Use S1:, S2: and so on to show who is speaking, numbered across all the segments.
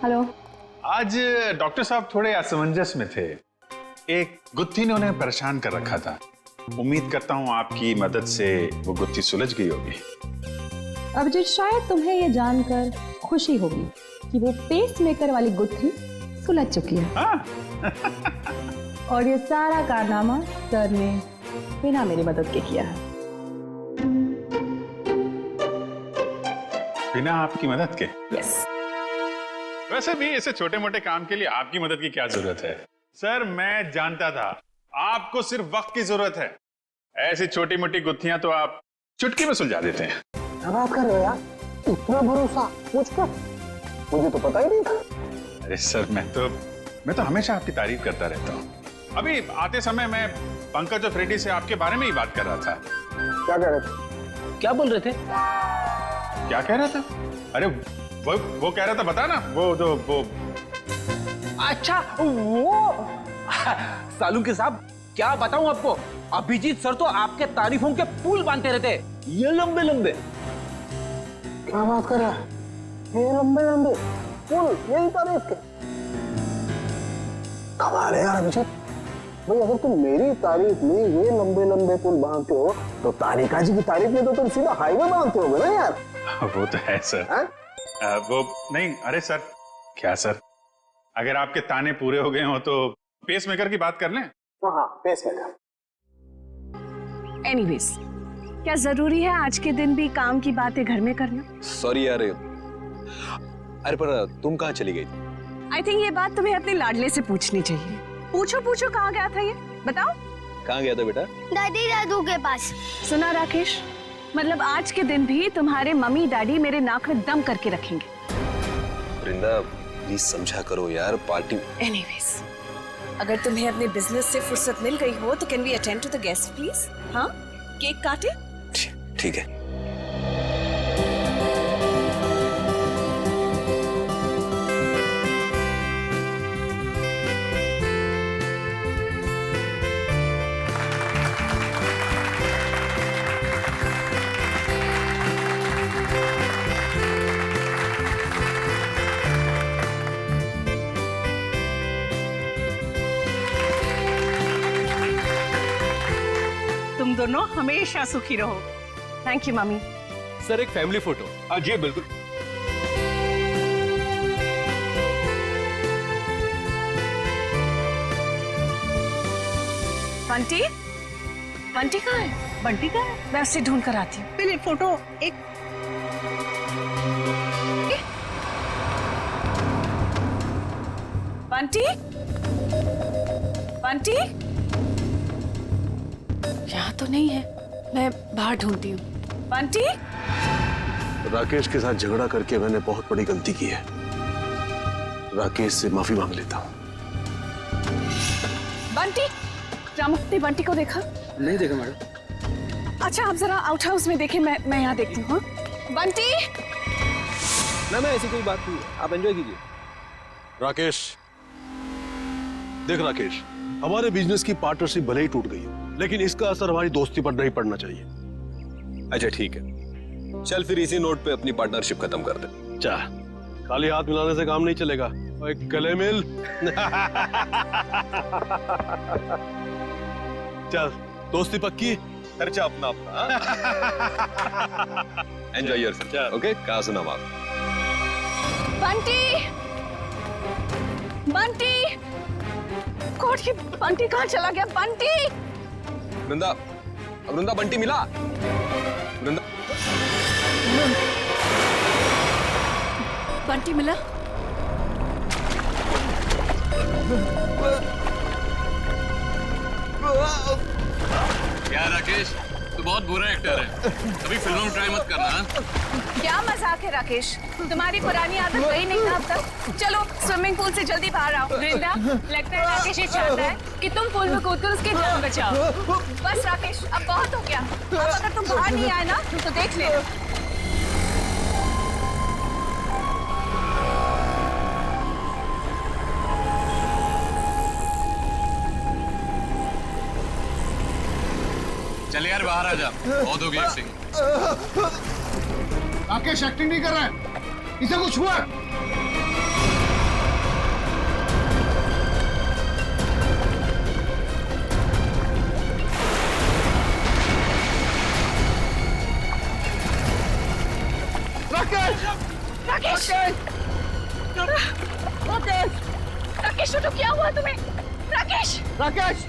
S1: Hello.
S2: आज doctor साहब थोड़े असमंजस में थे। एक गुत्थी ने उन्हें परेशान कर रखा था। उम्मीद करता हूँ आपकी मदद से वो गुत्थी सुलझ गई होगी।
S1: अभिजीत, शायद तुम्हें ये जानकर खुशी होगी कि वो पेसमेकर वाली गुत्थी सुलझ चुकी है।
S2: हाँ?
S1: और ये सारा कारनामा सर ने बिना मेरी मदद के किया है।
S2: बिना आपकी मदद के?
S1: यस।
S2: वैसे भी ऐसे छोटे मोटे काम के लिए आपकी मदद की क्या जरूरत है? सर, मैं जानता था आपको सिर्फ वक्त की जरूरत है। ऐसी छोटी मोटी गुत्थियां तो आप चुटकी में सुलझा देते हैं।
S3: क्या बात कर रहे हो यार? इतना भरोसा मुझ पर? मुझे तो पता ही नहीं था।
S2: अरे सर, मैं तो हमेशा आपकी तारीफ करता रहता हूँ। अभी आते समय मैं पंकज और फ्रेडी से आपके बारे में ही बात कर रहा था।
S3: क्या कह रहे थे?
S4: क्या बोल रहे थे?
S2: क्या कह रहा था? अरे वो कह रहा था, बता ना, वो
S4: अच्छा, वो सालू के साहब, क्या बताऊं आपको, अभिजीत सर तो आपके तारीफों के पुल बांधते रहते, ये लंबे लंबे।
S3: क्या बात कर रहा है? ये लंबे लंबे पुल, यही तारीफ के? कमाल है यार अभिजीत भाई, अगर तुम मेरी तारीफ में ये लंबे लंबे पुल बांधते हो तो तारिका जी की तारीफ में तो तुम सीधा हाईवे बांधते होगे ना यार।
S2: वो तो है सर। वो नहीं, अरे सर, क्या सर, अगर आपके ताने पूरे हो गए हो तो पेसमेकर की बात कर लें।
S3: हाँ, पेसमेकर।
S5: एनीवेज, क्या जरूरी है आज के दिन भी काम की बातें घर में करना?
S6: सॉरी यार, अरे पर तुम कहाँ चली गई?
S5: आई थिंक ये बात तुम्हें अपने लाडले से पूछनी चाहिए। पूछो पूछो, कहाँ गया था ये बताओ।
S6: कहाँ गया था बेटा?
S7: दादी दादू के पास।
S5: सुना राकेश, मतलब आज के दिन भी तुम्हारे मम्मी डैडी मेरे नाक में दम करके रखेंगे।
S6: वृंदा प्लीज समझा करो यार, पार्टी।
S5: एनीवेज, अगर तुम्हें अपने बिजनेस से फुर्सत मिल गई हो तो can we attend to the guest please? हाँ, केक काटे?
S6: ठीक है।
S5: तुम दोनों हमेशा सुखी रहो। Thank you mummy.
S6: सर, एक फैमिली फोटो। हाँ जी, बिल्कुल।
S5: बंटी, बंटी कहाँ है? बंटी कहाँ है? मैं उसे ढूंढ कर आती हूँ। पहले फोटो एक बंटी, बंटी यहाँ तो नहीं है, मैं बाहर ढूंढती हूँ। बंटी।
S8: राकेश के साथ झगड़ा करके मैंने बहुत बड़ी गलती की है। राकेश से माफी मांग लेता हूँ।
S5: बंटी, रामुक्त ने बंटी को देखा?
S4: नहीं देखा मैडम।
S5: अच्छा, आप जरा आउट हाउस में देखें, मैं यहाँ देखती हूँ। बंटी।
S6: ना ऐसी कोई बात नहीं, आप एंजॉय कीजिए।
S8: राकेश, देख राकेश, हमारे बिजनेस की पार्टनरशिप भले ही टूट गई हो, लेकिन इसका असर हमारी दोस्ती पर नहीं पड़ना चाहिए।
S6: अच्छा ठीक है, चल फिर इसी नोट पे अपनी पार्टनरशिप खत्म कर दे।
S8: जा, खाली हाथ मिलाने से काम नहीं चलेगा, एक गले मिल। चल, दोस्ती पक्की,
S6: खर्चा अपना अपना। Enjoy yourself. ओके, कहाँ सुना आप?
S5: बंटी, बंटी, गॉड, ये बंटी कहाँ चला गया? बंटी।
S6: वृंदा, वृंदा, बंटी मिला? वृंदा,
S5: बंटी मिला?
S9: क्या राकेश, तू बहुत बुरा एक्टर है, कभी फिल्मों में ट्राई मत करना।
S5: क्या मजाक है राकेश, तुम्हारी पुरानी आदत गई नहीं ना अब तक? चलो स्विमिंग पूल से जल्दी बाहर आओ। वृंदा, लगता है राकेश ये चाहता है कि तुम पूल में कूदकर उसकी जान बचाओ। बस राकेश, अब बहुत हो गया। अब अगर तुम बाहर नहीं आए ना तो देख लेना।
S9: चल यार बाहर आ जा, बहुत हो गई एक्टिंग।
S3: राकेश एक्टिंग नहीं कर रहा है, इसे कुछ हुआ।
S5: राकेश उठो, क्या हुआ तुम्हें? राकेश,
S3: राकेश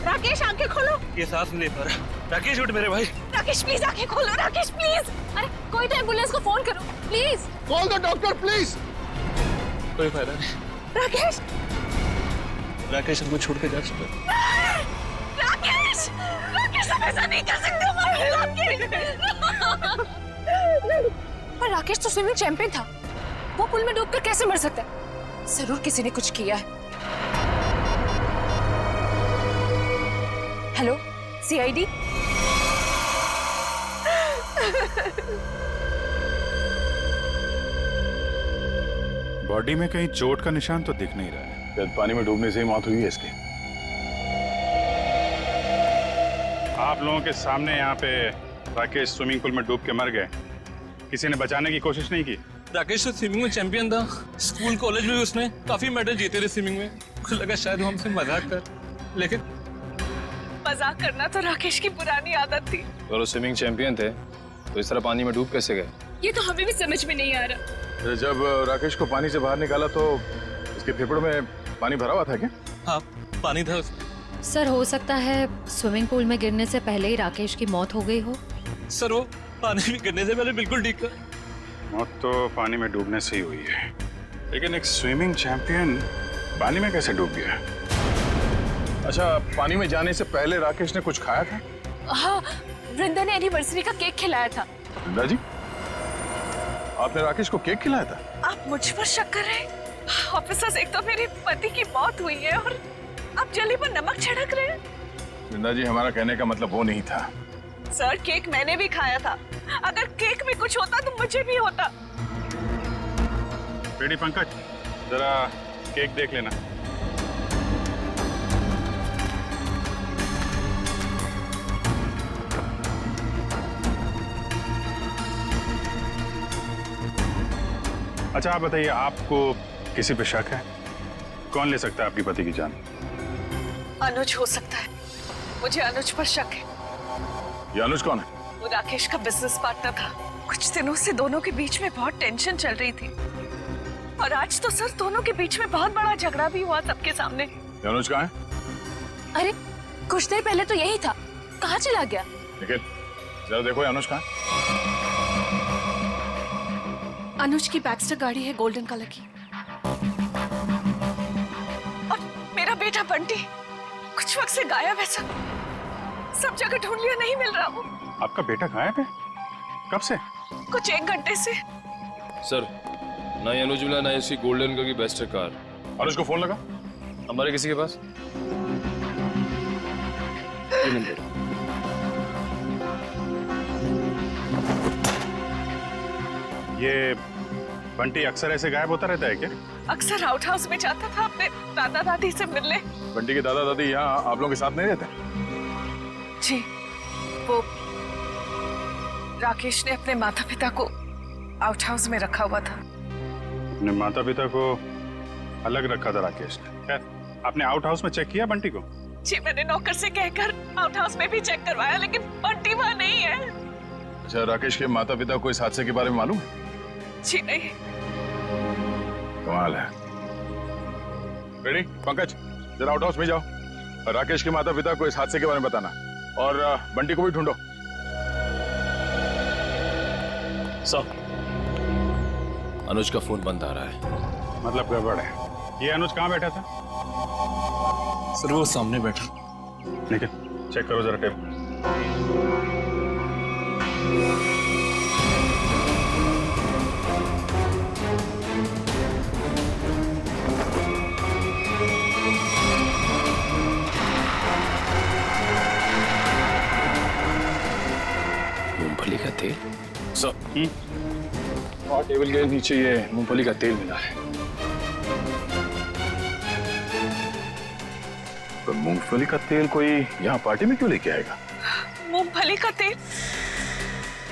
S5: राकेश आंखें खोलो।
S9: ये सांस नहीं ले पा रहा। राकेश उठ मेरे भाई।
S5: राकेश प्लीज आंखें खोलो, राकेश प्लीज। अरे कोई तो एम्बुलेंस को फोन करो please.
S3: Call the doctor please.
S9: कोई फायदा नहीं।
S5: राकेश,
S9: राकेश हमको छोड़ के जा चुका है।
S5: राकेश, राकेश हम ऐसा नहीं कर सकते हमारे राकेश। पर राकेश तो स्विमिंग चैंपियन था, वो पुल में डूबकर कैसे मर सकता है? जरूर किसी ने कुछ किया है। Hello, CID.
S2: बॉडी में कहीं चोट का निशान तो दिख नहीं रहा है।
S8: शायद पानी में डूबने से ही मौत हुई है इसकी।
S2: आप लोगों के सामने यहाँ पे राकेश स्विमिंग पूल में डूब के मर गए, किसी ने बचाने की कोशिश नहीं की?
S9: राकेश तो स्विमिंग में चैंपियन था। स्कूल कॉलेज में उसने काफी मेडल जीते थे स्विमिंग में। मुझे लगा शायद वो हमसे मजाक कर, लेकिन
S5: मजाक करना तो राकेश की पुरानी आदत थी।
S6: अगर वो स्विमिंग चैंपियन थे तो इस तरह पानी में डूब कैसे गए?
S5: ये तो हमें भी समझ में नहीं आ रहा।
S8: जब राकेश को पानी से बाहर निकाला तो इसके फेफड़ों में पानी भरा हुआ था क्या?
S9: हाँ, पानी था उसमें।
S7: सर हो सकता है स्विमिंग पूल में गिरने से पहले ही राकेश की मौत हो गई हो।
S9: सर वो पानी में गिरने से पहले बिल्कुल ठीक था।
S2: मौत तो पानी में डूबने से ही हुई है, लेकिन एक स्विमिंग चैंपियन पानी में कैसे डूब गया?
S8: अच्छा, पानी में जाने से पहले राकेश ने कुछ खाया था?
S5: हाँ, वृंदा ने एनिवर्सरी का केक खिलाया था।
S8: वृंदा जी, आपने राकेश को केक खिलाया था?
S5: आप मुझ पर शक कर रहे हैं? ऑफिसर्स, एक तो मेरे पति की मौत हुई है और आप जली पर नमक छिड़क रहे हैं।
S8: वृंदा जी, हमारा कहने का मतलब वो नहीं था।
S5: सर, केक मैंने भी खाया था। अगर केक में कुछ होता तो मुझे भी होता।
S2: बेटी पंकज, जरा केक देख लेना। अच्छा आप बताइए, आपको किसी पे शक है? कौन ले सकता है आपकी पति की जान?
S5: अनुज हो सकता है, मुझे अनुज पर शक है।
S8: ये अनुज कौन है?
S5: वो राकेश का बिजनेस पार्टनर था। कुछ दिनों से दोनों के बीच में बहुत टेंशन चल रही थी और आज तो सर दोनों के बीच में बहुत बड़ा झगड़ा भी हुआ सबके सामने।
S8: ये अनुज कहाँ है?
S5: अरे कुछ देर पहले तो यही था, कहाँ चला गया?
S8: लेकिन जरा देखो, ये अनुज कहाँ है?
S5: अनुज की बैक्स्टर गाड़ी है गोल्डन कलर की। और मेरा बेटा बंटी कुछ वक्त से गायब है सर। सब जगह ढूंढ लिया, नहीं मिल रहा वो।
S2: आपका बेटा गायब है? कब से?
S5: कुछ 1 घंटे से।
S6: सर, ना ये अनुज मिला, ना इसकी गोल्डन कलर की बेस्ट कार।
S8: अनुज को फोन लगा?
S6: हमारे किसी के पास? ये नंबर।
S2: ये बंटी अक्सर ऐसे गायब होता रहता है क्या?
S5: अक्सर आउट हाउस में जाता था अपने दादा दादी से मिलने।
S8: बंटी के दादा दादी यहाँ आप लोगों के साथ नहीं रहते?
S5: जी, वो राकेश ने अपने माता पिता को आउट हाउस में रखा हुआ था।
S2: अपने माता पिता को अलग रखा था राकेश ने। खैर, आपने आउट हाउस में चेक किया बंटी को?
S5: जी, मैंने नौकर से कहकर आउट हाउस में भी चेक करवाया, लेकिन बंटी वहाँ नहीं है।
S8: अच्छा, राकेश के माता पिता को इस हादसे के बारे में मालूम है?
S5: जी नहीं।
S8: कमाल है। रेडी पंकज, जरा आउट हाउस में जाओ, राकेश के माता पिता को इस हादसे के बारे में बताना और बंटी को भी ढूंढो।
S6: सर, अनुज का फोन बंद आ रहा है।
S2: मतलब गड़बड़ है। ये अनुज कहाँ बैठा था?
S9: सर वो सामने बैठा।
S2: लेकिन चेक करो जरा टेप।
S6: मूंगफली का तेल? सर, और टेबल के नीचे ये मूंगफली का तेल मिला है।
S8: तो मूंगफली का तेल कोई यहाँ पार्टी में क्यों लेके आएगा?
S5: मूंगफली का तेल?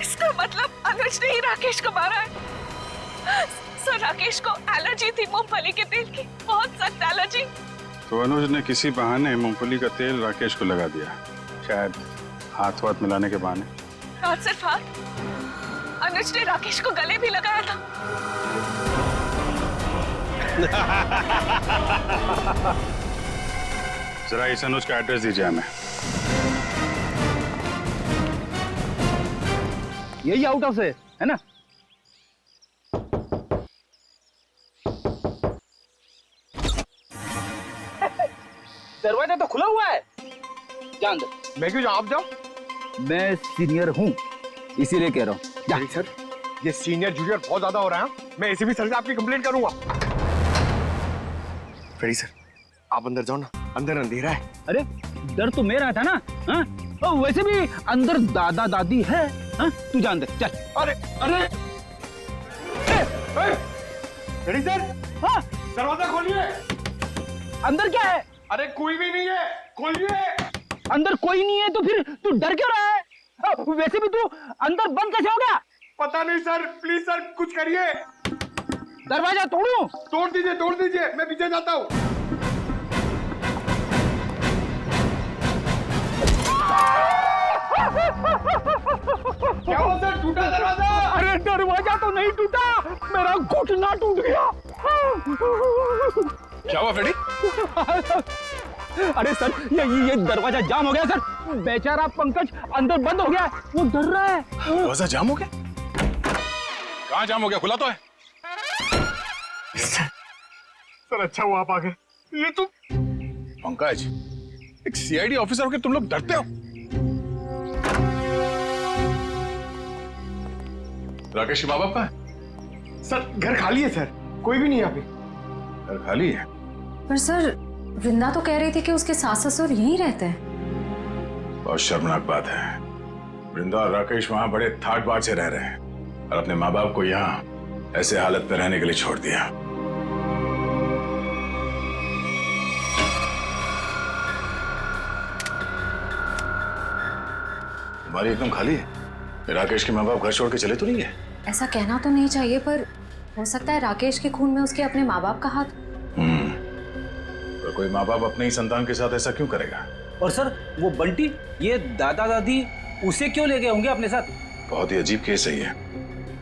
S5: इसका मतलब अनुज ने ही राकेश को मारा है। सर, राकेश को एलर्जी थी मूंगफली के तेल की, बहुत सख्त एलर्जी।
S2: तो अनुज ने किसी बहाने मूंगफली का तेल राकेश को लगा दिया, शायद हाथ वाथ मिलाने के बहाने।
S5: और सिर्फ हाथ, अनुज ने राकेश को गले भी लगाया था।
S2: जरा इस अनुज का एड्रेस दीजिए हमें।
S4: यही आउट हाउस है ना? दरवाजा तो खुला हुआ है। जान दे।
S3: मैं क्यों जाऊं? आप जाओ।
S4: मैं सीनियर हूँ, इसीलिए कह रहा हूँ। जा।
S3: सर, ये सीनियर जूनियर बहुत ज्यादा हो रहा है। मैं एसीपी सर से आपकी कंप्लेंट करूंगा। फेरी सर, आप अंदर जाओ ना, अंदर अंधेरा है।
S4: अरे डर तो मेरा था ना। हाँ? और वैसे भी अंदर दादा दादी है। हाँ? तू जान दे, चल।
S3: अरे अरे फेरी सर,
S4: हाँ?
S3: दरवाजा खोलिए।
S4: अंदर क्या है?
S3: अरे कोई भी नहीं है, खोलिए।
S4: अंदर कोई नहीं है तो फिर तू डर क्यों रहा है? वैसे भी तू अंदर बंद कैसे हो गया?
S3: पता नहीं सर, प्लीज सर कुछ करिए।
S4: दरवाजा तोड़ूं?
S3: तोड़ दीजिए, मैं पीछे जाता हूँ। क्या हुआ सर, टूटा दरवाजा?
S4: अरे दरवाजा तो नहीं टूटा, मेरा घुटना टूट गया।
S2: क्या हुआ फ्रेडी?
S4: अरे सर, ये दरवाजा जाम हो गया सर। बेचारा पंकज अंदर बंद हो गया, वो डर रहा है।
S2: दरवाजा जाम हो गया? कहाँ जाम हो गया? खुला तो है।
S3: सर अच्छा हुआ आप आ गए। ये तो
S2: पंकज, एक सीआईडी ऑफिसर होकर तुम लोग डरते हो? राकेश के माँ बाप कहाँ है?
S3: सर घर खाली है सर, कोई भी नहीं यहाँ पे।
S2: घर खाली है?
S7: पर सर, वृंदा तो कह रही थी कि उसके सास ससुर यहीं रहते हैं।
S2: बहुत शर्मनाक बात है। वृंदा और राकेश वहां बड़े ठाट बाट से रह रहे हैं और अपने माँ बाप को यहाँ ऐसे हालत में रहने के लिए छोड़ दिया। तुम्हारी एकदम खाली है। राकेश के माँ बाप घर छोड़ के चले तो नहीं है?
S7: ऐसा कहना तो नहीं चाहिए, पर हो सकता है राकेश के खून में उसके अपने माँ बाप का हाथ।
S2: तो कोई माँ बाप अपने ही संतान के साथ ऐसा क्यों करेगा?
S4: और सर वो बंटी, ये दादा दादी उसे क्यों ले गए होंगे अपने साथ?
S2: बहुत ही अजीब केस है ये।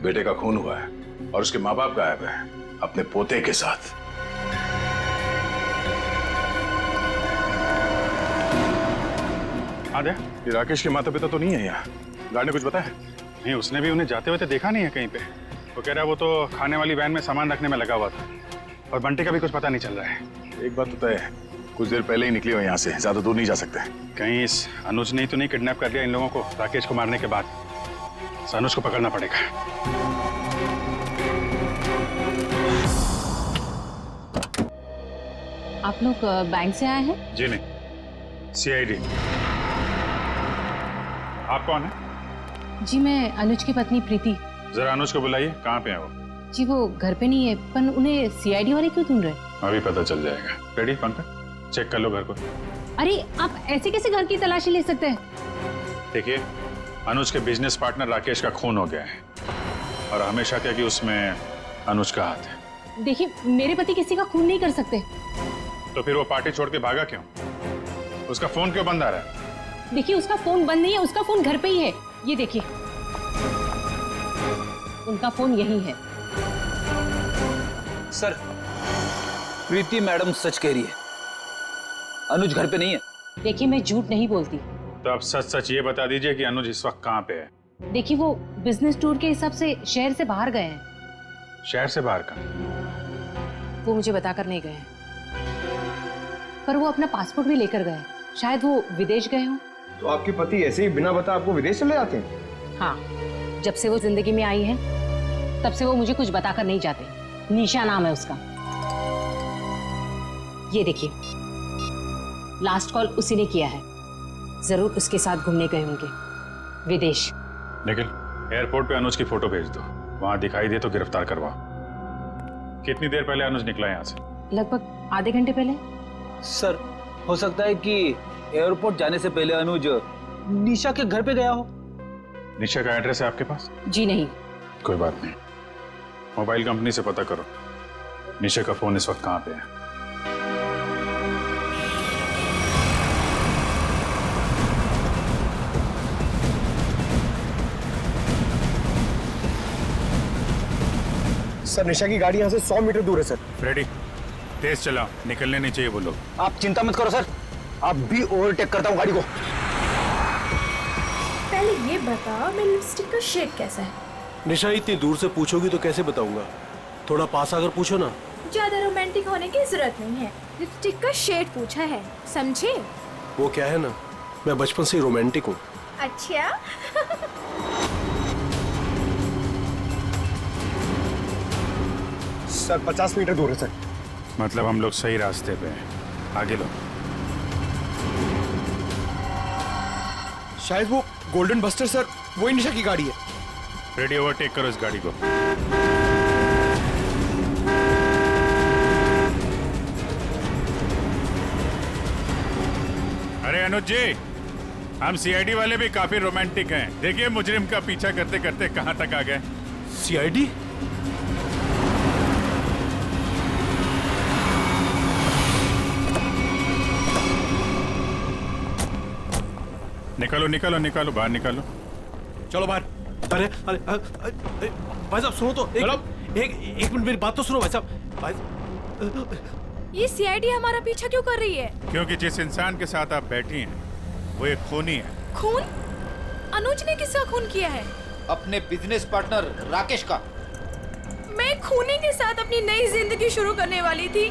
S2: बेटे का खून हुआ है और उसके माँ बाप गायब है अपने पोते के साथ। आदे, ये राकेश के माता पिता तो नहीं है यहाँ? गार्ड ने कुछ बताया? नहीं, उसने भी उन्हें जाते हुए तो देखा नहीं है कहीं पे। वो कह रहा है वो तो खाने वाली वैन में सामान रखने में लगा हुआ था और बंटी का भी कुछ पता नहीं चल रहा है। एक बात तो तय है, कुछ देर पहले ही निकली हो यहाँ से, ज्यादा दूर नहीं जा सकते। कहीं इस अनुज ने तो नहीं किडनैप कर लिया इन लोगों को राकेश को मारने के बाद? इस अनुज को पकड़ना पड़ेगा।
S1: आप लोग बैंक से आए हैं?
S2: जी नहीं, सीआईडी। आप कौन है?
S1: जी मैं अनुज की पत्नी प्रीति।
S2: जरा अनुज को बुलाइए, कहाँ पे है वो?
S1: जी वो घर पे नहीं है, पर उन्हें सीआईडी वाले क्यों ढूंढ रहे?
S2: अभी पता चल जाएगा। रेडी पंकज, चेक कर लो घर को।
S1: अरे आप ऐसे कैसे घर की तलाशी ले सकते हैं?
S2: देखिए, अनुज के बिजनेस पार्टनर राकेश का खून हो गया है और हमेशा क्या कि उसमें अनुज का हाथ है।
S1: देखिए, मेरे पति किसी का खून नहीं कर सकते।
S2: तो फिर वो पार्टी छोड़ के भागा क्यों? उसका फोन क्यों बंद आ रहा है?
S1: देखिए, उसका फोन बंद नहीं है, उसका फोन घर पे ही है। ये देखिए, उनका फोन यही है।
S4: सर, प्रीति मैडम सच कह रही है, अनुज घर पे नहीं है।
S1: देखिए, मैं झूठ नहीं बोलती।
S2: तो आप सच सच ये बता दीजिए कि अनुज इस वक्त कहाँ पे है?
S1: देखिए, वो बिजनेस टूर के हिसाब से शहर से बाहर गए हैं।
S2: शहर से बाहर का?
S1: वो मुझे बताकर नहीं गए, पर वो अपना पासपोर्ट भी लेकर गए। शायद वो विदेश गए हों।
S3: तो आपके पति ऐसे ही बिना बता आपको विदेश चले जाते हैं?
S1: हाँ, जब से वो जिंदगी में आई है तब से वो मुझे कुछ बताकर नहीं जाते। निशा नाम है उसका। ये देखिए, लास्ट कॉल उसी ने किया है। जरूर उसके साथ घूमने गए होंगे विदेश।
S2: निखिल, एयरपोर्ट पे अनुज की फोटो भेज दो, वहां दिखाई दे तो गिरफ्तार करवाओ। कितनी देर पहले अनुज निकला यहाँ से?
S1: लगभग आधे घंटे पहले।
S4: सर, हो सकता है कि एयरपोर्ट जाने से पहले अनुज निशा के घर पे गया हो।
S2: निशा का एड्रेस है आपके पास?
S1: जी नहीं।
S2: कोई बात नहीं, मोबाइल कंपनी से पता करो निशा का फोन इस वक्त कहाँ पे है।
S3: सर निशा की गाड़ी यहाँ से 100 मीटर दूर है सर।
S2: फ्रेडी, तेज चलाओ, निकलने नहीं चाहिए वो लोग।
S3: आप चिंता मत करो सर, अब भी ओवरटेक करता हूँ गाड़ी को।
S10: पहले ये बता मेरी लिपस्टिक का शेड कैसा है?
S8: निशा इतनी दूर से पूछोगी तो कैसे बताऊंगा, थोड़ा पास आकर पूछो ना।
S10: ज्यादा रोमांटिक होने की जरूरत नहीं है, लिपस्टिक का शेड पूछा है, समझे?
S8: वो क्या है ना, मैं बचपन से ही रोमांटिक हूँ।
S10: अच्छा
S3: सर 50 मीटर दूर है सर।
S2: मतलब हम लोग सही रास्ते पे हैं, आगे लो।
S3: शायद वो गोल्डन बस्टर सर, वही निशा की गाड़ी है।
S2: फ्रेडी, ओवरटेक करो इस गाड़ी को। अरे अनुज जी, हम सीआईडी वाले भी काफी रोमांटिक हैं। देखिए मुजरिम का पीछा करते करते कहां तक आ गए।
S8: सीआईडी?
S2: निकालो निकालो निकालो, बाहर निकालो।
S8: चलो बाहर। अरे अरे भाई साहब सुनो तो, एक मिनट मेरी बात तो सुनो भाई साहब।
S10: ये सीआईडी हमारा पीछा क्यों कर रही है?
S2: क्योंकि जिस इंसान के साथ आप बैठी हैं वो एक खूनी है।
S10: खून? अनुज ने किसका खून किया है?
S4: अपने बिजनेस पार्टनर राकेश का।
S10: मैं खूनी के साथ अपनी नई जिंदगी शुरू करने वाली थी।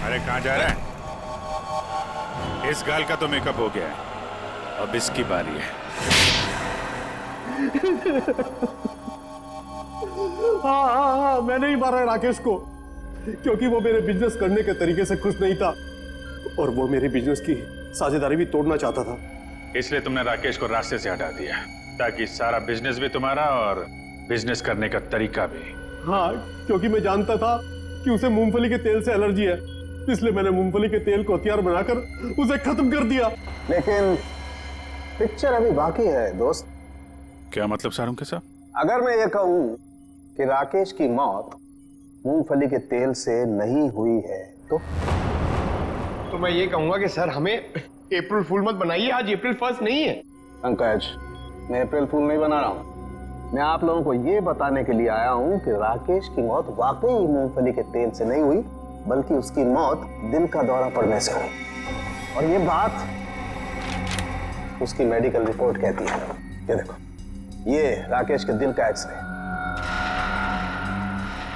S2: अरे कहाँ जा रहा है? इस गाल का तो मेकअप हो गया है, अब इसकी बारी है।
S3: हाँ, मैंने ही मारा राकेश को, क्योंकि वो मेरे बिजनेस करने के तरीके से खुश नहीं था और वो मेरे बिजनेस की साझेदारी भी तोड़ना चाहता था।
S2: इसलिए तुमने राकेश को रास्ते से हटा दिया, ताकि सारा बिजनेस भी तुम्हारा और बिजनेस करने का तरीका भी।
S3: हाँ, क्योंकि मैं जानता था कि उसे मूंगफली के तेल से एलर्जी है, इसलिए मैंने मूंगफली के तेल को हथियार बनाकर उसे खत्म कर दिया। लेकिन पिक्चर अभी बाकी है दोस्त।
S2: क्या मतलब सारुण के साथ?
S3: अगर मैं ये कहूं कि राकेश की मौत मूंगफली के तेल से नहीं हुई है तो
S11: मैं ये कहूंगा कि सर हमें अप्रैल फूल मत बनाइए, आज अप्रैल 1 नहीं है।
S3: पंकज, मैं अप्रैल फूल नहीं बना रहा हूं। मैं आप लोगों को ये बताने के लिए आया हूं कि राकेश की मौत वाकई मूंगफली के तेल से नहीं हुई, बल्कि उसकी मौत दिल का दौरा पड़ने से हुई। और ये बात उसकी मेडिकल रिपोर्ट कहती है। ये देखो, ये राकेश के दिल का एक्सरे।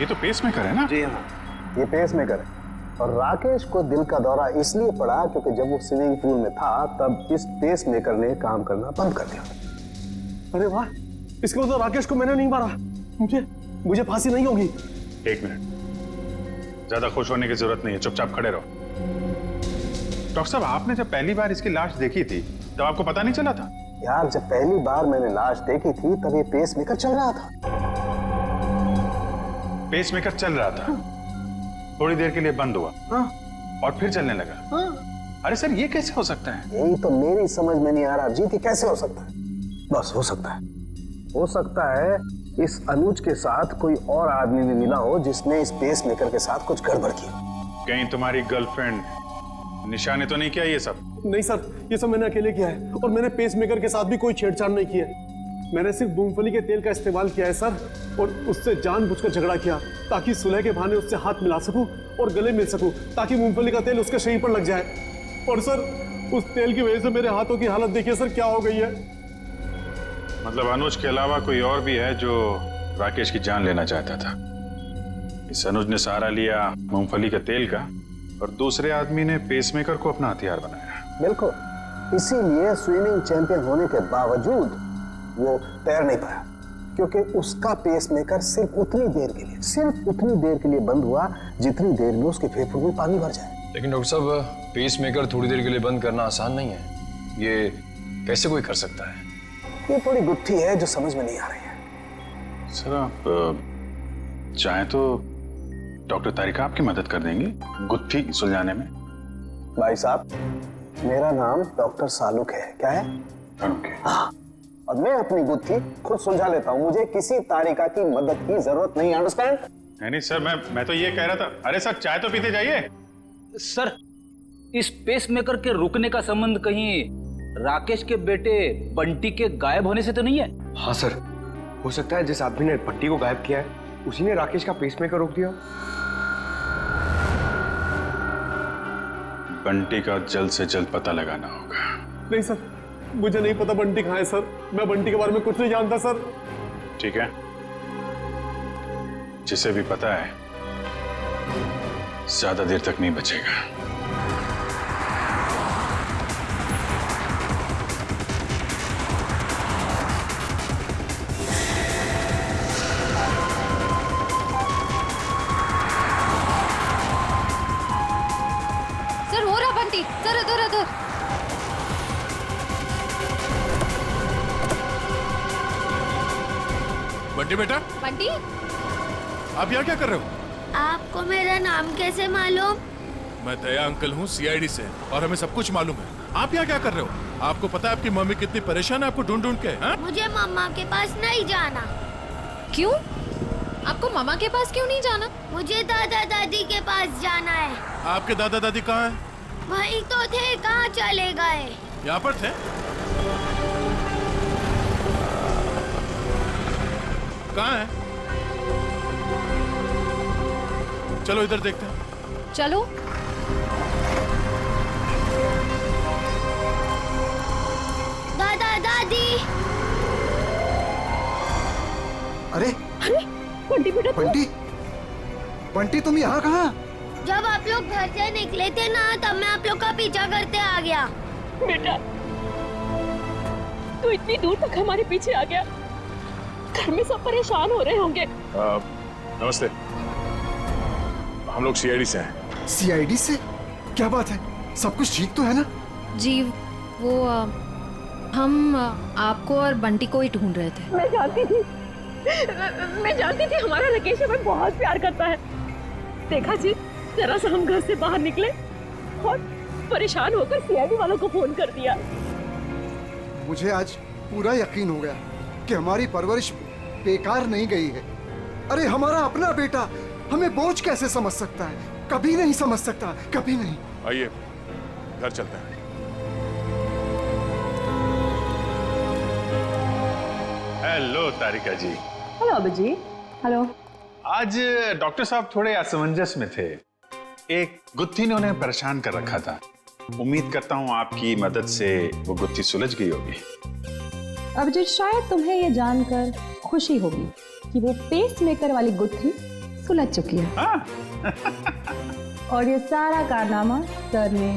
S2: ये तो पेसमेकर है ना?
S3: जी हाँ, ये पेसमेकर है। और राकेश को दिल का दौरा इसलिए पड़ा क्योंकि जब वो स्विमिंग पूल में था तब इस पेसमेकर ने काम करना बंद कर दिया। अरे वाह, इसका मतलब राकेश को मैंने नहीं मारा, मुझे फांसी नहीं होगी।
S2: एक मिनट, ज्यादा खुश होने की जरूरत नहीं है, चुपचाप खड़े रहो। डॉक्टर साहब, आपने जब पहली बार इसकी लाश देखी थी तब आपको पता नहीं चला था?
S3: यार, जब पहली बार मैंने लाश देखी थी तब ये पेसमेकर चल रहा था।
S2: पेसमेकर चल रहा था? थोड़ी देर के लिए बंद हुआ और फिर चलने लगा। अरे सर, ये कैसे हो सकता है?
S3: यही तो मेरी समझ में नहीं आ रहा जी कि कैसे हो सकता है। बस हो सकता है इस अनुज के साथ कोई और आदमी भी मिला हो जिसने इस पेसमेकर के साथ कुछ गड़बड़ की।
S2: कहीं तुम्हारी गर्लफ्रेंड निशा ने तो नहीं किया ये सब?
S3: नहीं सर, ये सब मैंने अकेले किया है और मैंने पेसमेकर के साथ भी कोई छेड़छाड़ नहीं की है। मैंने सिर्फ मूंगफली के तेल का इस्तेमाल किया है सर, और उससे जानबूझकर झगड़ा किया ताकि सुलह के बहाने उससे हाथ मिला सकूं और गले मिल सकूं, ताकि मूंगफली का तेल उसके शरीर पर लग जाए। और सर, उस तेल की वजह से मेरे हाथों की हालत देखिए सर क्या हो गई है।
S2: मतलब अनुज के अलावा कोई और भी है जो राकेश की जान लेना चाहता था? इस अनुज ने सहारा लिया मूंगफली के तेल का और दूसरे आदमी ने पेसमेकर को अपना हथियार बनाया।
S3: बिल्कुल, इसीलिए स्विमिंग चैंपियन होने के बावजूद वो तैर नहीं पाया, क्योंकि उसका पेसमेकर सिर्फ उतनी देर के लिए बंद हुआ जितनी देर में उसके फेफड़ों में पानी भर जाए।
S6: लेकिन डॉक्टर साहब, पेसमेकर थोड़ी देर के लिए बंद करना आसान नहीं है, ये कैसे कोई कर सकता है?
S3: ये थोड़ी गुत्थी है जो समझ में नहीं आ रही है।
S2: सर, आप चाहें तो डॉक्टर तारिका आपकी मदद कर देंगी गुत्थी सुलझाने में।
S3: भाई साहब, मेरा नाम डॉक्टर सालुक है। क्या है? हाँ, और मैं अपनी गुत्थी खुद सुलझा लेता हूँ, मुझे किसी तारिका की मदद की जरूरत नहीं। अंडरस्टैंड?
S2: नहीं सर, मैं तो ये कह रहा था। अरे सर, चाय तो पीते जाइए।
S4: सर, इस पेसमेकर के रुकने का संबंध कहीं राकेश के बेटे बंटी के गायब होने से तो नहीं है?
S6: हाँ सर,
S11: हो सकता है जिस आदमी ने बंटी को गायब किया है उसी ने राकेश का पेसमेकर रोक दिया।
S2: बंटी का जल्द से जल्द पता लगाना होगा।
S8: नहीं सर, मुझे नहीं पता बंटी कहाँ है सर। मैं बंटी के बारे में कुछ नहीं जानता सर।
S2: ठीक है, जिसे भी पता है ज्यादा देर तक नहीं बचेगा।
S7: सर हो रहा बंटी, सर इधर इधर।
S6: बंटी बेटा,
S10: बंटी,
S6: आप यहाँ क्या कर रहे हो?
S10: आपको मेरा नाम कैसे मालूम?
S6: मैं दया अंकल हूँ सीआईडी से और हमें सब कुछ मालूम है। आप यहाँ क्या कर रहे हो? आपको पता है आपकी मम्मी कितनी परेशान है आपको ढूंढ ढूंढ के? हाँ?
S10: मुझे मम्मा के पास नहीं जाना।
S7: क्यों? आपको मामा के पास क्यों नहीं जाना?
S10: मुझे दादा दादी के पास जाना है।
S6: आपके दादा दादी कहाँ हैं?
S10: वही तो थे, कहाँ चले गए?
S6: यहाँ पर थे। कहाँ है? चलो इधर देखते हैं।
S7: चलो।
S10: दादा दादी।
S12: अरे
S1: अरे बंटी बेटा,
S12: बंटी, बंटी तुम यहाँ कहाँ?
S10: जब आप लोग घर से निकले थे ना, तब मैं आप लोग का पीछा करते आ गया।
S1: बेटा तू इतनी दूर तक हमारे पीछे आ गया। घर में सब परेशान हो रहे होंगे।
S6: नमस्ते, हम लोग सीआईडी से हैं।
S12: सीआईडी से? क्या बात है, सब कुछ ठीक तो है ना?
S7: जी वो हम आपको और बंटी को ही ढूंढ रहे थे।
S1: मैं जानती थी हमारा राकेश हमें बहुत प्यार करता है। देखा जी, जरा सा हम घर से बाहर निकले और परेशान होकर सीआईडी वालों को फोन कर दिया।
S12: मुझे आज पूरा यकीन हो गया कि हमारी परवरिश बेकार नहीं गई है। अरे हमारा अपना बेटा हमें बोझ कैसे समझ सकता है? कभी नहीं समझ सकता, कभी नहीं।
S6: आइए घर चलते हैं।
S2: हेलो तारिका जी।
S1: हेलो अभिजीत। हेलो।
S2: आज डॉक्टर साहब थोड़े असमंजस में थे। एक गुत्थी ने उन्हें परेशान कर रखा था। उम्मीद करता हूँ आपकी मदद से वो गुत्थी सुलझ गई होगी।
S1: अभिजीत, शायद तुम्हें ये जानकर खुशी होगी कि वो पेसमेकर वाली गुत्थी सुलझ चुकी है।
S2: हाँ?
S1: और ये सारा कारनामा सर ने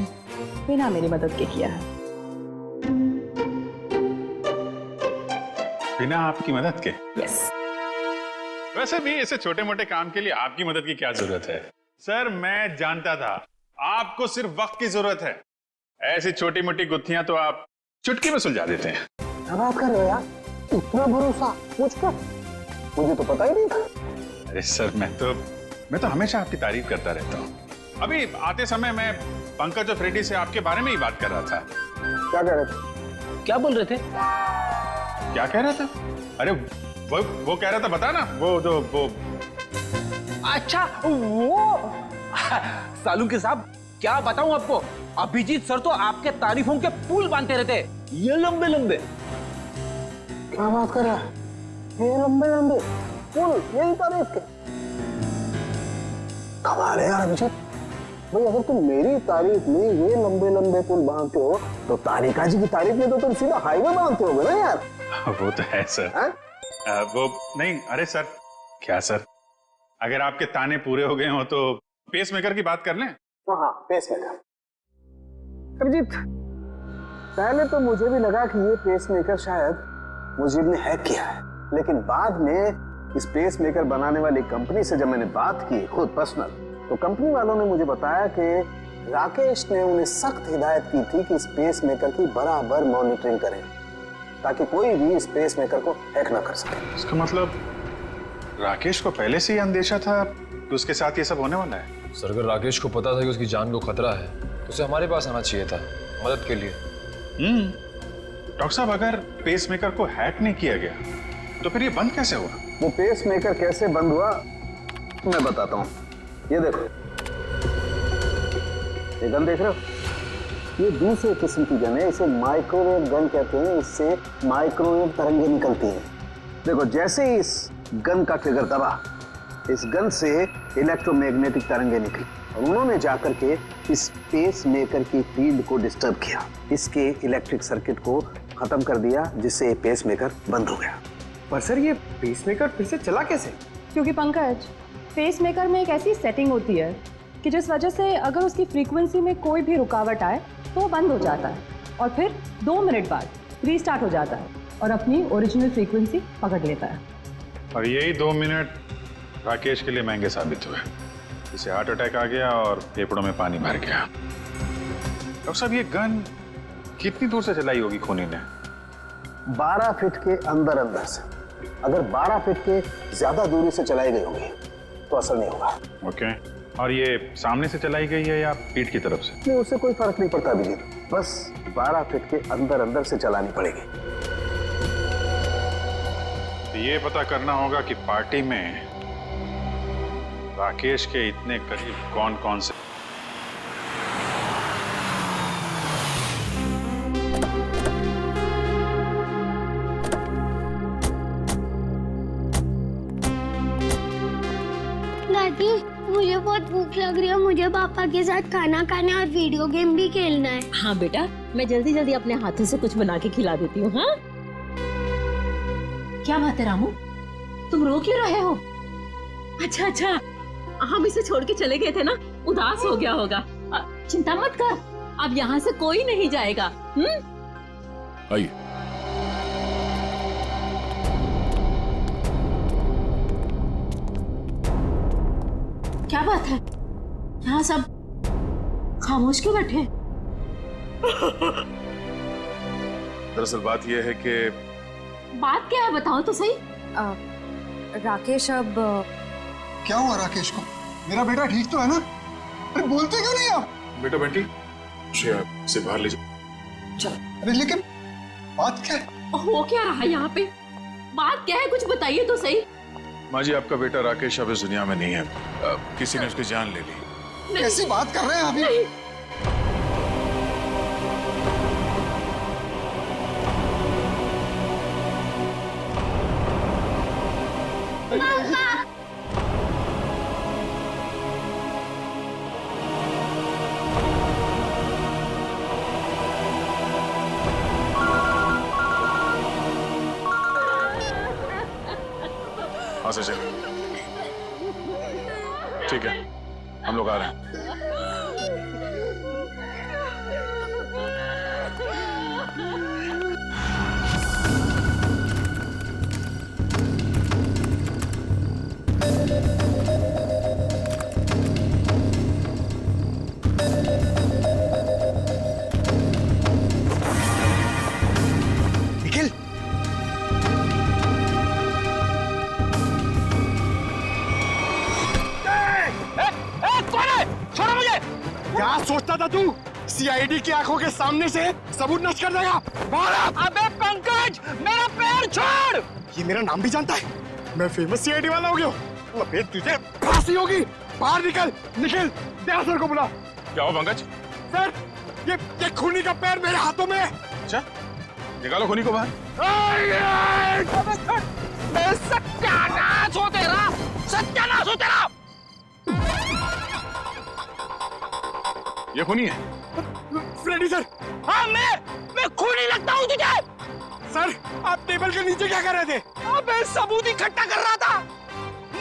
S1: बिना मेरी मदद के किया है।
S2: बिना आपकी मदद के?
S1: यस।
S2: वैसे भी ऐसे छोटे मोटे काम के लिए आपकी मदद की क्या जरूरत है? सर मैं जानता था आपको सिर्फ वक्त की जरूरत है। ऐसी छोटी मोटी गुत्थियां तो आप चुटकी में सुलझा देते हैं।
S3: क्या बात कर रहे हो यार? इतना भरोसा मुझ पर? मुझे तो पता ही नहीं था।
S2: अरे सर मैं तो हमेशा आपकी तारीफ करता रहता हूँ। अभी आते समय मैं पंकज और फ्रेडी से आपके बारे में ही बात कर रहा था।
S3: क्या कह रहे थे?
S4: क्या बोल रहे थे?
S2: क्या कह रहा था? अरे वो कह रहा था, बता ना, वो
S4: अच्छा वो सालू के साहब, क्या बताऊं आपको, अभिजीत सर तो आपके तारीफों के पुल बांधते रहते, ये लंबे लंबे।
S3: क्या बात कर रहा है? ये लंबे लंबे पुल, यही तारीफ के? कमाल है यार अभिजीत भाई। अगर तुम मेरी तारीफ में ये लंबे लंबे पुल बांधते हो तो तारिका जी की तारीफ में तो तुम सीधा हाईवे बांधते होगे ना यार।
S2: वो तो है सर। वो नहीं, अरे सर क्या सर, अगर आपके ताने पूरे हो गए हो तो पेसमेकर की बात कर लें।
S3: हाँ पेसमेकर। अभिजीत, पहले तो मुझे भी लगा कि ये पेसमेकर शायद मुजीब ने हैक किया है, लेकिन बाद में इस पेसमेकर बनाने वाली कंपनी से जब मैंने बात की खुद पर्सनल, तो कंपनी वालों ने मुझे बताया कि राकेश ने उन्हें सख्त हिदायत की थी कि इस पेसमेकर की बराबर मॉनिटरिंग करें ताकि कोई भी इस पेसमेकर को हैक ना कर सके।
S2: इसका मतलब राकेश को पहले से ही अंदेशा था कि उसके साथ ये सब होने वाला है।
S6: सर अगर राकेश को पता था कि उसकी जान को खतरा है तो उसे हमारे पास आना चाहिए था मदद के लिए।
S2: डॉक्टर साहब, अगर पेसमेकर को हैक नहीं किया गया तो फिर ये बंद कैसे हुआ?
S3: वो पेसमेकर कैसे बंद हुआ मैं बताता हूँ। ये देखो, ये गन देख रहे हो? ये दूसरे किस्म की गन है, इसे माइक्रोवेव गन कहते हैं। इससे माइक्रोवेव तरंगें निकलती हैं। देखो, जैसे ही इस गन का ट्रिगर दबा, इस गन से इलेक्ट्रोमैग्नेटिक तरंगें निकली और उन्होंने जाकर के इस पेस मेकर की फील्ड को डिस्टर्ब किया, इसके इलेक्ट्रिक सर्किट को खत्म कर दिया, जिससे ये पेस मेकर बंद हो गया।
S11: पर सर ये पेसमेकर फिर से चला कैसे?
S1: क्योंकि पंकज, पेसमेकर में एक ऐसी सेटिंग होती है कि जिस वजह से अगर उसकी फ्रीक्वेंसी में कोई भी रुकावट आए तो वो बंद हो जाता है और फिर 2 मिनट बाद रीस्टार्ट हो जाता है और अपनी ओरिजिनल फ्रीक्वेंसी पकड़ लेता है।
S2: और यही 2 मिनट राकेश के लिए महंगे साबित हुए। इसे हार्ट अटैक आ गया और फेफड़ों में पानी भर गया। डॉक्टर साहब, ये गन कितनी दूर से चलाई होगी खूनी ने?
S3: 12 फीट के अंदर अंदर से। अगर 12 फीट के ज्यादा दूरी से चलाई गई होगी तो असर नहीं होगा।
S2: ओके, और ये सामने से चलाई गई है या पीठ की तरफ से?
S3: नहीं, उससे कोई फर्क नहीं पड़ता अभिजीत, बस 12 फीट के अंदर अंदर से चलानी पड़ेगी।
S2: तो ये पता करना होगा कि पार्टी में राकेश के इतने करीब कौन कौन से।
S10: दादी, मुझे बहुत भूख लग रही है, मुझे पापा के साथ खाना खाना और वीडियो गेम भी खेलना है।
S1: हाँ बेटा, मैं जल्दी जल्दी अपने हाथों से कुछ बना के खिला देती हूँ। हाँ, क्या बात है रामू, तुम रो क्यों रहे हो? अच्छा, हम इसे छोड़ के चले गए थे ना, उदास हो गया होगा। चिंता मत कर, अब यहाँ से कोई नहीं जाएगा।
S6: आइए।
S1: क्या बात है, यहाँ सब खामोश क्यों बैठे हैं?
S6: दरअसल बात यह है कि
S1: बात क्या है, बताओ तो सही।
S7: राकेश, अब
S12: क्या हुआ राकेश को? मेरा बेटा ठीक तो है ना? अरे बोलते क्यों नहीं आप?
S6: बेटा बंटी, से बाहर ले जाओ।
S12: अरे लेकिन बात क्या है?
S1: हो क्या रहा है यहाँ पे? बात क्या है, कुछ बताइए तो सही।
S6: माँ जी, आपका बेटा राकेश अब इस दुनिया में नहीं है। किसी ने उसकी जान ले ली।
S12: कैसी बात कर रहे हैं अभी?
S6: हाँ सर, ठीक है, हम लोग आ रहे हैं।
S11: निखिल, छोड़ो मुझे। क्या सोचता था तू? सीआईडी की आंखों के सामने से सबूत नष्ट कर देगा? अबे पंकज, मेरा पैर छोड़। ये मेरा नाम भी जानता है, मैं फेमस सीआईडी वाला हो गया हूँ। अबे तुझे फांसी होगी। बाहर निकल। निखिल, दया सर को बुला।
S6: क्या हो पंकज?
S11: सर, ये खूनी का पैर मेरे हाथों में है।
S6: अच्छा, निकालो खूनी को बाहर।
S11: सत्यानाश हो तेरा, सत्यानाश हो तेरा।
S6: ये खूनी है?
S11: Freddy sir. हाँ, मैं खूनी लगता हूँ तुझे? सर, आप टेबल के नीचे क्या कर रहे थे? अबे सबूत इकट्ठा कर रहा था,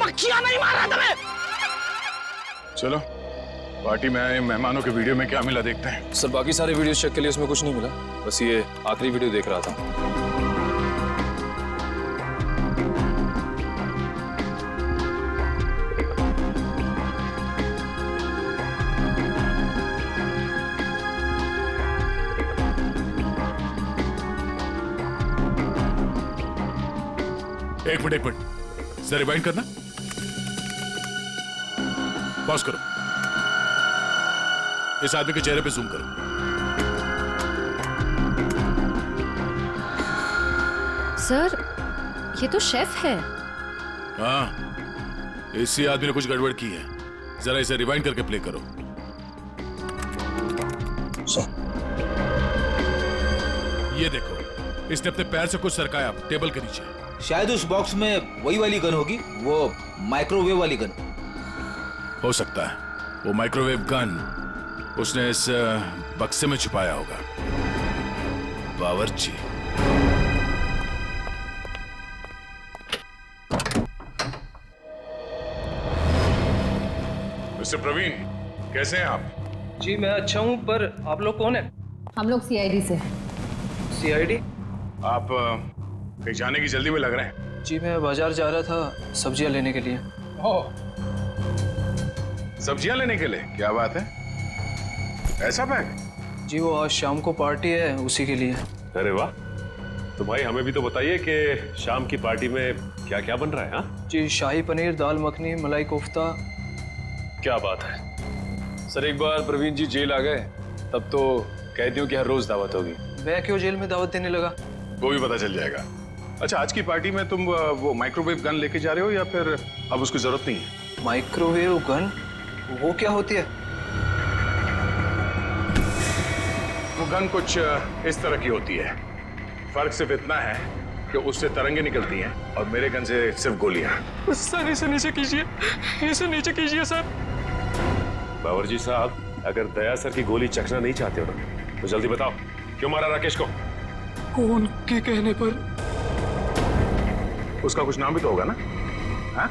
S11: मक्खियां नहीं मार रहा था मैं।
S6: चलो, पार्टी में आए मेहमानों के वीडियो में क्या मिला देखते हैं।
S9: सर, बाकी सारे वीडियो चेक के लिए उसमें कुछ नहीं मिला, बस ये आखिरी वीडियो देख रहा था।
S6: एक मिनट, जरा रिवाइंड करना। पॉज करो, इस आदमी के चेहरे पे जूम करो।
S7: सर, ये तो शेफ है।
S6: हाँ, इसी आदमी ने कुछ गड़बड़ की है। जरा इसे रिवाइंड करके प्ले करो। ये देखो, इसने अपने पैर से कुछ सरकाया टेबल के नीचे।
S4: शायद उस बॉक्स में वही वाली गन होगी, वो माइक्रोवेव वाली गन।
S6: हो सकता है वो माइक्रोवेव गन उसने इस बक्से में छुपाया होगा। बावर्ची।
S2: मिस्टर प्रवीण, कैसे हैं आप?
S9: जी मैं अच्छा हूँ, पर आप लोग कौन है?
S7: हम लोग सीआईडी से।
S9: सीआईडी?
S2: आप कहीं जाने की जल्दी में लग रहे हैं।
S9: जी मैं बाजार जा रहा था सब्जियां लेने के लिए।
S2: ओह, सब्जियां लेने के लिए? क्या बात है, ऐसा बैग?
S9: जी वो आज शाम को पार्टी है, उसी के लिए।
S8: अरे वाह, तो भाई हमें भी तो बताइए कि शाम की पार्टी में क्या क्या बन रहा है? हाँ
S9: जी शाही पनीर, दाल मखनी, मलाई कोफ्ता।
S8: क्या बात है सर, एक बार प्रवीण जी जेल आ गए तब तो कैदियों की हर रोज दावत होगी।
S9: मैं क्यों जेल में दावत देने लगा?
S2: वो भी पता चल जाएगा। अच्छा, आज की पार्टी में तुम वो माइक्रोवेव गन लेके जा रहे हो या फिर अब उसकी जरूरत नहीं है?
S9: Microwave gun? वो क्या होती है?
S2: वो गन कुछ इस तरह की होती है। फर्क सिर्फ इतना है कि उससे तरंगे निकलती हैं और मेरे गन से सिर्फ गोलियां।
S9: सर इसे नीचे कीजिए, इसे नीचे कीजिए सर।
S8: बावर्ची साहब, अगर दया सर की गोली चखना नहीं चाहते हो तो जल्दी बताओ, क्यों मारा राकेश को?
S9: कौन के कहने पर?
S2: उसका कुछ नाम भी तो होगा ना? हाँ?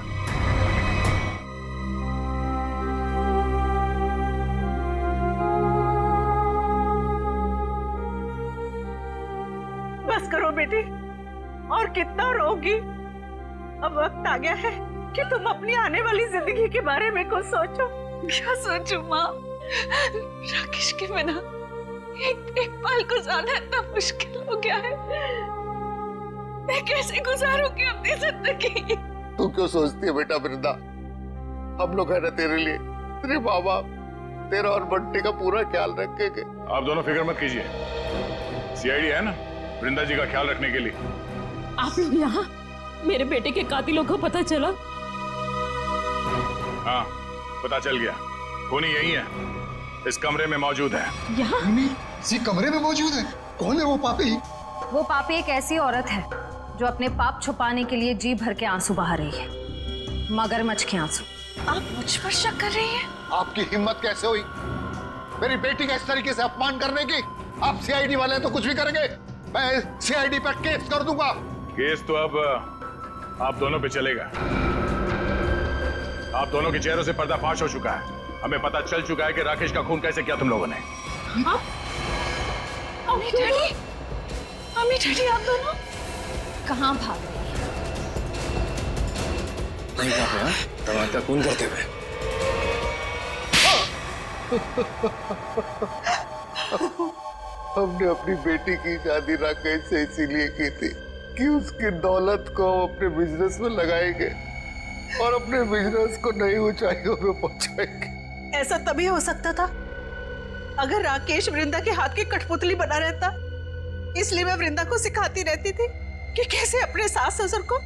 S13: बस करो बेटी, और कितना रोगी। अब वक्त आ गया है कि तुम अपनी आने वाली जिंदगी के बारे में कुछ सोचो।
S5: क्या सोचूं माँ? राकेश के बिना एक पल गुजारना इतना मुश्किल हो गया है। मैं कैसे गुजारूंगी अपनी जिंदगी?
S3: तू क्यों सोचती है बेटा वृंदा? हम लोग है ना तेरे लिए, तेरे माँ बाप, तेरा और बंटी का पूरा ख्याल रखेंगे।
S2: आप दोनों फिक्र मत कीजिए, सीआईडी है ना वृंदा जी का ख्याल रखने के लिए।
S13: आप लोग यहाँ? मेरे बेटे के कातिलों को पता चला?
S2: हाँ, पता चल गया। खूनी यही है, इस कमरे में मौजूद है।
S13: यहाँ?
S12: इसी कमरे में मौजूद है? कौन है वो पापी?
S7: वो पापी एक ऐसी औरत है जो अपने पाप छुपाने के लिए जी भर के आंसू बहा रही है, मगरमच्छ के आंसू।
S5: आप मुझ पर शक कर रही हैं?
S3: आपकी हिम्मत कैसे हुई मेरी बेटी का इस तरीके से अपमान करने की? आप सीआईडी वाले हैं तो कुछ भी करेंगे, मैं सीआईडी पर केस कर दूंगा।
S2: केस तो अब आप दोनों पे चलेगा। आप दोनों के चेहरों से पर्दाफाश हो चुका है। हमें पता चल चुका है कि राकेश का खून कैसे किया तुम लोगों ने।
S5: अम्मी डैडी, अम्मी डैडी आप दोनों
S7: कहाँ भाग रही है?
S9: दवा का खून करते हुए।
S3: हमने अपनी बेटी की शादी राकेश से इसीलिए की थी कि उसकी दौलत को हम अपने बिजनेस में लगाएंगे और अपने बिजनेस को नई ऊंचाइयों में पहुंचाएंगे।
S13: ऐसा तभी हो सकता था अगर राकेश वृंदा के हाथ की कठपुतली बना रहता। इसलिए मैं वृंदा को सिखाती रहती थी कि कैसे अपने सास ससुर को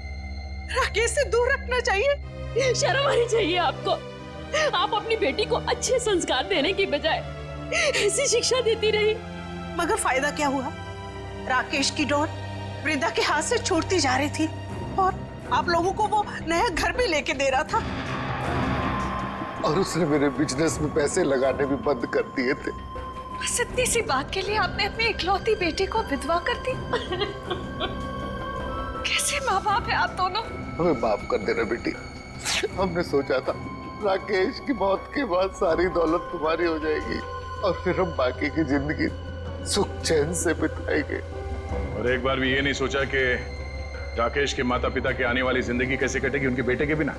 S13: राकेश से दूर रखना चाहिए।
S14: शर्म आनी चाहिए आपको। आप अपनी बेटी को अच्छे संस्कार देने की बजाय ऐसी शिक्षा देती रही।
S13: मगर फायदा क्या हुआ? राकेश की डोर वृंदा के हाथ से छूटती जा रही थी और आप लोगों को वो नया घर भी लेके दे रहा था।
S3: और उसने मेरे बिजनेस में पैसे लगाने भी बंद कर दिए थे।
S5: बस इतनी सी बात के लिए आपने अपनी इकलौती बेटी को विधवा कर दी। कैसे माँ बाप है आप दोनों?
S3: हमें माफ कर देना बेटी। हमने सोचा था राकेश की मौत के बाद सारी दौलत तुम्हारी हो जाएगी और फिर हम बाकी की जिंदगी सुख चैन से बिताएंगे।
S2: और एक बार भी ये नहीं सोचा कि राकेश के माता पिता की आने वाली जिंदगी कैसे कटेगी उनके बेटे के बिना।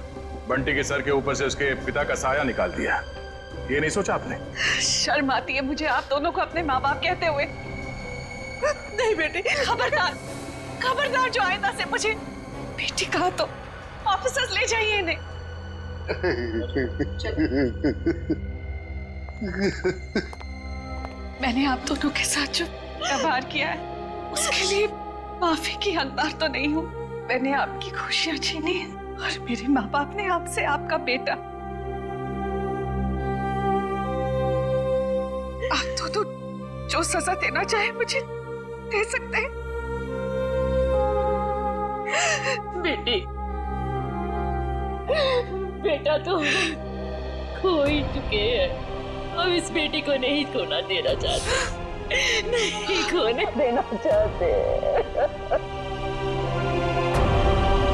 S2: बंटी के सर के ऊपर से उसके पिता का साया निकाल दिया। ये नहीं सोचा आपने?
S5: शर्म आती है मुझे आप दोनों को अपने माँ बाप कहते हुए।
S13: नहीं बेटी,
S5: खबरदार, खबरदार जो आइंदा से मुझे बेटी कहा तो ऑफिसर्स ले जाइए इन्हें। मैंने आप दोनों के साथ जो व्यवहार किया है उसके लिए माफी की हकदार तो नहीं हूँ। मैंने आपकी खुशियां छीनी है और मेरे माँ बाप ने आपसे आपका बेटा। आप दोनों जो सजा देना चाहे मुझे दे सकते हैं।
S14: बेटी, बेटा तो खो ही चुके हैं। अब इस बेटी को नहीं खोना देना चाहते, नहीं खोने देना चाहते।